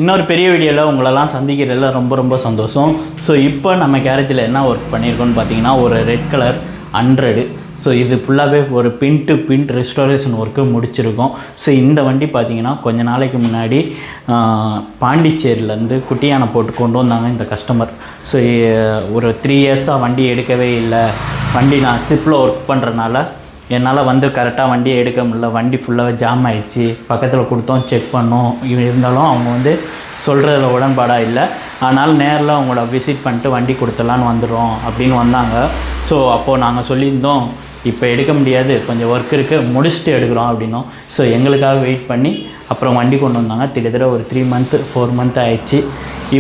இன்னொரு பெரிய வீடியோவில் உங்களெல்லாம் சந்திக்கிறதுல ரொம்ப ரொம்ப சந்தோஷம். ஸோ இப்போ நம்ம கேரேஜில் என்ன ஒர்க் பண்ணியிருக்கோன்னு பார்த்தீங்கன்னா ஒரு ரெட் கலர் 100. ஸோ இது ஃபுல்லாகவே ஒரு been to bin restoration work முடிச்சிருக்கோம். ஸோ இந்த வண்டி பார்த்திங்கன்னா கொஞ்ச நாளைக்கு முன்னாடி பாண்டிச்சேரியிலேருந்து குட்டியானை போட்டு கொண்டு வந்தாங்க இந்த கஸ்டமர். ஸோ ஒரு 3 இயர்ஸாக வண்டி எடுக்கவே இல்லை. வண்டி நான் ஷிப்பில் ஒர்க் பண்ணுறனால என்னால் வந்து கரெக்டாக வண்டியை எடுக்க முடியல. வண்டி ஃபுல்லாகவே ஜாம் ஆகிடுச்சு. பக்கத்தில் கொடுத்தோம், செக் பண்ணோம். இருந்தாலும் அவங்க வந்து சொல்கிறதுல உடன்பாடாக இல்லை. ஆனால் நேரில் அவங்கள விசிட் பண்ணிட்டு வண்டி கொடுத்துடலான்னு வந்துடுறோம் அப்படின்னு வந்தாங்க. ஸோ அப்போது நாங்கள் சொல்லியிருந்தோம், இப்போ எடுக்க முடியாது, கொஞ்சம் ஒர்க் இருக்குது, முடிச்சுட்டு எடுக்கிறோம் அப்படின்னோம். ஸோ எங்களுக்காக வெயிட் பண்ணி அப்புறம் வண்டி கொண்டு வந்தாங்க. கிட்டத்தட்ட ஒரு 3 மந்த்து 4 மந்த் ஆயிடுச்சு.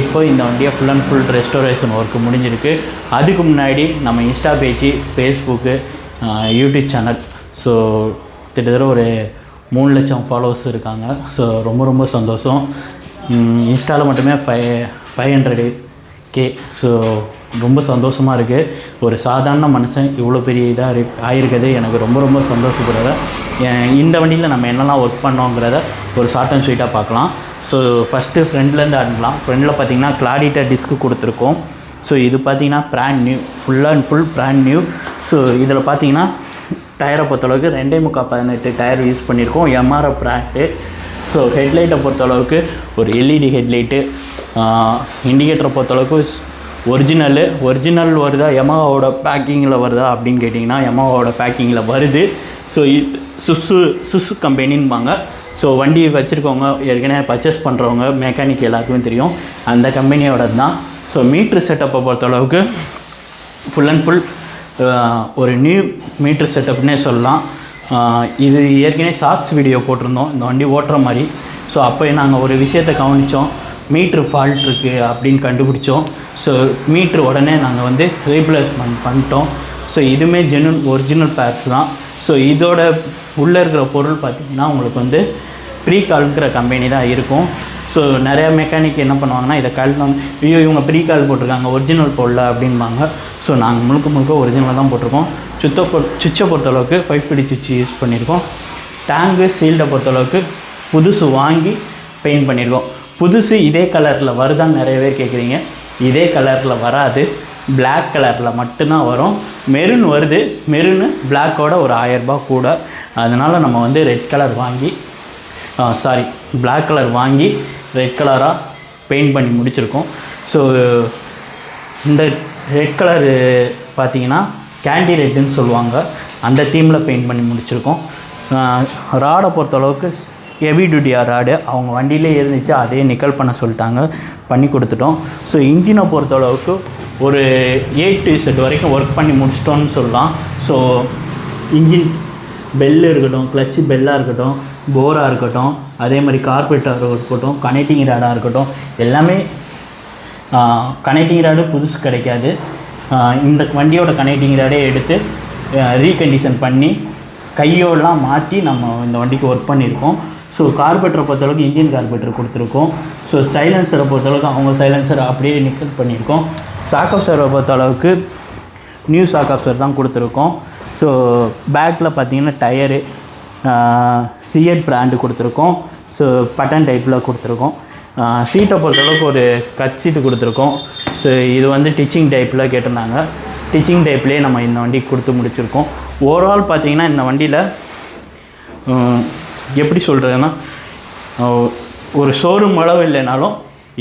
இப்போ இந்த வண்டியை full and full restoration work முடிஞ்சிருக்கு. அதுக்கு முன்னாடி நம்ம Insta page, Facebook, YouTube channel, so கிட்டத்தட்ட ஒரு 3 லட்சம் ஃபாலோவர்ஸ் இருக்காங்க. ஸோ ரொம்ப ரொம்ப சந்தோஷம். இன்ஸ்டாவில் மட்டுமே 500K. ஸோ ரொம்ப சந்தோஷமாக இருக்குது. ஒரு சாதாரண மனுஷன் இவ்வளோ பெரிய இதாக ஆகிருக்கிறது எனக்கு ரொம்ப ரொம்ப சந்தோஷப்படுறேன். இந்த வண்டியில் நம்ம என்னெல்லாம் ஒர்க் பண்ணோங்கிறத ஒரு ஷார்ட் அண்ட் ஸ்வீட்டாக பார்க்கலாம். ஸோ ஃபஸ்ட்டு ஃப்ரெண்ட்லேருந்து ஆரம்பிக்கலாம். ஃப்ரெண்டில் பார்த்திங்கன்னா கிளாடிட்டர் டிஸ்க்கு கொடுத்துருக்கோம். ஸோ இது பார்த்திங்கன்னா brand new, full and full brand new. So இதில் பார்த்திங்கன்னா டயரை பொறுத்தளவுக்கு 2.18 டயர் யூஸ் பண்ணியிருக்கோம், Yamaha பிராண்டு. ஸோ ஹெட்லைட்டை பொறுத்தளவுக்கு ஒரு LED ஹெட்லைட்டு. இண்டிகேட்டரை பொறுத்தளவுக்கு ஒரிஜினல் வருதா, Yamahaவோட பேக்கிங்கில் வருதா அப்படின்னு கேட்டிங்கன்னா Yamahaவோட பேக்கிங்கில் வருது. ஸோ சுசு கம்பெனின்பாங்க. ஸோ வண்டி வச்சுருக்கவங்க, ஏற்கனவே பர்ச்சேஸ் பண்ணுறவங்க, மெக்கானிக் எல்லாருக்குமே தெரியும், அந்த கம்பெனியோட தான். ஸோ மீட்ரு செட்டப்பை பொறுத்தளவுக்கு ஃபுல் அண்ட் ஃபுல் ஒரு நியூ மீட்ரு செட்டப்னே சொல்லலாம். இது ஏற்கனவே ஷார்ட்ஸ் வீடியோ போட்டிருந்தோம் இந்த வண்டி ஓட்டுற மாதிரி. ஸோ அப்போ நாங்கள் ஒரு விஷயத்தை கவனித்தோம், மீட்ரு ஃபால்ட் இருக்குது அப்படின்னு கண்டுபிடிச்சோம். ஸோ மீட்ரு உடனே நாங்கள் வந்து ரீப்ளேஸ்மெண்ட் பண்ணிட்டோம். ஸோ இதுவுமே ஒரிஜினல் பேர்ஸ் தான். ஸோ இதோட உள்ளே இருக்கிற பொருள் பார்த்திங்கன்னா உங்களுக்கு வந்து ப்ரீ கால்ங்கிற கம்பெனி தான் இருக்கும். ஸோ நிறையா மெக்கானிக் என்ன பண்ணுவாங்கன்னா, இதை கழட்டணும், ஐயோ இவங்க ப்ரீ கால் போட்டிருக்காங்க, ஒரிஜினல் போடல அப்படின்பாங்க. ஸோ நாங்கள் முழுக்க ஒரிஜினலாக தான் போட்டிருக்கோம். சுவிட்சை பொறுத்தளவுக்கு 5 சுவிட்ச் யூஸ் பண்ணியிருக்கோம். டேங்கு சீல்டை பொறுத்தளவுக்கு புதுசு வாங்கி பெயிண்ட் பண்ணியிருக்கோம். புதுசு இதே கலரில் வருதான்னு நிறைய பேர் கேட்குறீங்க. இதே கலரில் வராது, பிளாக் கலரில் மட்டும்தான் வரும். மெரூன் வருது, மெரூனு பிளாக்கோட ஒரு 1000 ரூபாய் கூட. அதனால் நம்ம வந்து பிளாக் கலர் வாங்கி ரெட் கலராக பெயிண்ட் பண்ணி முடிச்சிருக்கோம். ஸோ இந்த ரெட் கலரு பார்த்திங்கன்னா கேண்டி ரெட்டுன்னு சொல்லுவாங்க, அந்த தீமில் பெயிண்ட் பண்ணி முடிச்சிருக்கோம். ராடை பொறுத்தளவுக்கு ஹெவி டியூட்டியாக ராடு அவங்க வண்டியிலே இருந்துச்சு, அதே நிக்கல் பண்ண சொல்லிட்டாங்க, பண்ணி கொடுத்துட்டோம். ஸோ இன்ஜினை பொறுத்தளவுக்கு ஒரு A to Z வரைக்கும் ஒர்க் பண்ணி முடிச்சிட்டோன்னு சொல்லலாம். ஸோ இன்ஜின் பெல்லு இருக்கட்டும், கிளச்சு பெல்லாக இருக்கட்டும், போராக இருக்கட்டும், அதே மாதிரி கார்பெட்டாக இருக்கட்டும், கனெக்டிங் ராடாக இருக்கட்டும், எல்லாமே கனெக்டிங் ராடு புதுசு கிடைக்காது. இந்த வண்டியோட கனெக்டிங் ராடே எடுத்து ரீகண்டிஷன் பண்ணி கையோடலாம் மாற்றி நம்ம இந்த வண்டிக்கு ஒர்க் பண்ணியிருக்கோம். ஸோ கார்பெட்டரை பொறுத்தளவுக்கு இந்தியன் கார்பெட்டர் கொடுத்துருக்கோம். ஸோ சைலன்சரை பொறுத்தளவுக்கு அவங்க சைலன்சரை அப்படியே நிக்கல் பண்ணியிருக்கோம். ஷாக் அப்சரை பொறுத்தளவுக்கு நியூ ஷாக் அப்சர் தான் கொடுத்துருக்கோம். ஸோ பேக்கில் பார்த்திங்கன்னா டயரு சிஎட் பிராண்டு கொடுத்துருக்கோம். ஸோ பட்டன் டைப்பில் கொடுத்துருக்கோம். சீட்டை பொறுத்தளவுக்கு ஒரு கட் சீட்டு கொடுத்துருக்கோம். ஸோ இது வந்து டிச்சிங் டைப்பில் கேட்டிருந்தாங்க, டிச்சிங் டைப்லேயே நம்ம இந்த வண்டிக்கு கொடுத்து முடிச்சிருக்கோம். ஓவரால் பார்த்திங்கன்னா இந்த வண்டியில் எப்படி சொல்கிறதுன்னா, ஒரு ஷோரூம் அளவு இல்லைனாலும்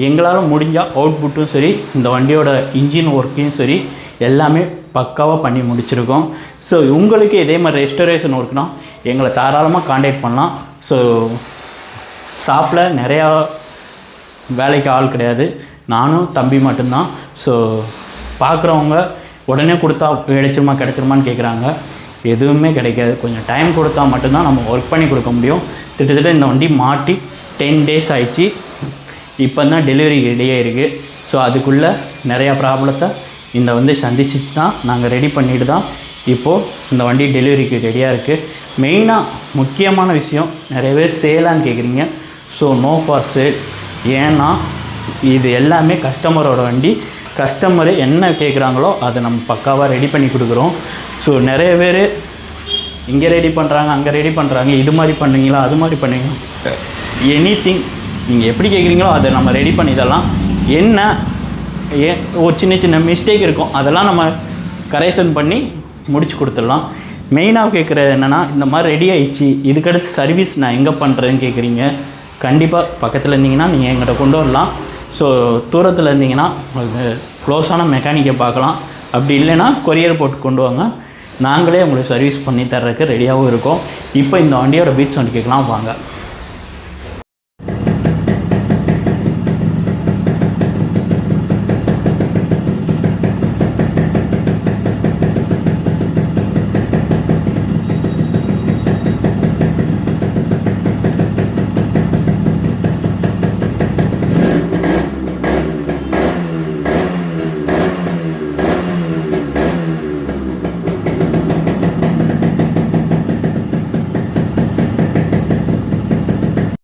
எங்களால் முடிஞ்சால் அவுட்புட்டும் சரி, இந்த வண்டியோட இன்ஜின் ஒர்க்கையும் சரி, எல்லாமே பக்காவாக பண்ணி முடிச்சிருக்கோம். ஸோ உங்களுக்கு இதே மாதிரி ரெஸ்டோரேஷன் ஒர்க்னால் எங்களை தாராளமாக காண்டாக்ட் பண்ணலாம். ஸோ ஷாப்பில் நிறையா வேலைக்கு ஆள் கிடையாது, நானும் தம்பி மட்டும்தான். ஸோ பார்க்குறவங்க உடனே கொடுத்தா கிடைச்சிருமான்னு கேட்குறாங்க. எதுவுமே கிடைக்காது, கொஞ்சம் டைம் கொடுத்தா மட்டும்தான் நம்ம ஒர்க் பண்ணி கொடுக்க முடியும். கிட்டத்தட்ட இந்த வண்டி மாட்டி 10 days ஆயிடுச்சு. இப்போ தான் டெலிவரி ரெடியாக இருக்குது. ஸோ அதுக்குள்ளே நிறையா ப்ராப்ளத்தை இந்த வந்து சந்திச்சுட்டு தான் நாங்கள் ரெடி பண்ணிட்டு தான் இப்போது இந்த வண்டி டெலிவரிக்கு ரெடியாக இருக்குது. மெயினாக முக்கியமான விஷயம், நிறைய பேர் சேலான்னு கேட்குறீங்க. So no for sale. ஏன்னா இது எல்லாமே கஸ்டமரோட வண்டி. கஸ்டமரு என்ன கேட்குறாங்களோ அதை நம்ம பக்காவாக ரெடி பண்ணி கொடுக்குறோம். ஸோ நிறைய பேர் இங்கே ரெடி பண்ணுறாங்க, அங்கே ரெடி பண்ணுறாங்க, இது மாதிரி பண்ணுவீங்களா, அது மாதிரி பண்ணுவீங்களா, எனிதிங் நீங்கள் எப்படி கேட்குறீங்களோ அதை நம்ம ரெடி பண்ணி தரலாம். என்ன ஒரு சின்ன சின்ன மிஸ்டேக் இருக்கும், அதெல்லாம் நம்ம கரெக்ஷன் பண்ணி முடிச்சு கொடுத்துடலாம். மெயினாக கேட்குறது என்னென்னா, இந்த மாதிரி ரெடி ஆகிடுச்சு, இதுக்கடுத்து சர்வீஸ் நான் எங்கே பண்ணுறேன்னு கேட்குறீங்க. கண்டிப்பாக பக்கத்தில் இருந்தீங்கன்னா நீங்கள் எங்கிட்ட கொண்டு வரலாம். ஸோ தூரத்தில் இருந்தீங்கன்னா க்ளோஸான மெக்கானிக்கை பார்க்கலாம். அப்படி இல்லைன்னா கொரியர் போட்டு கொண்டு வாங்க, நாங்களே உங்களுக்கு சர்வீஸ் பண்ணி தர்றதுக்கு ரெடியாகவும் இருக்கோம். இப்போ இந்த வண்டியோட பீட் சவுண்ட் கேட்கலாம் வாங்க.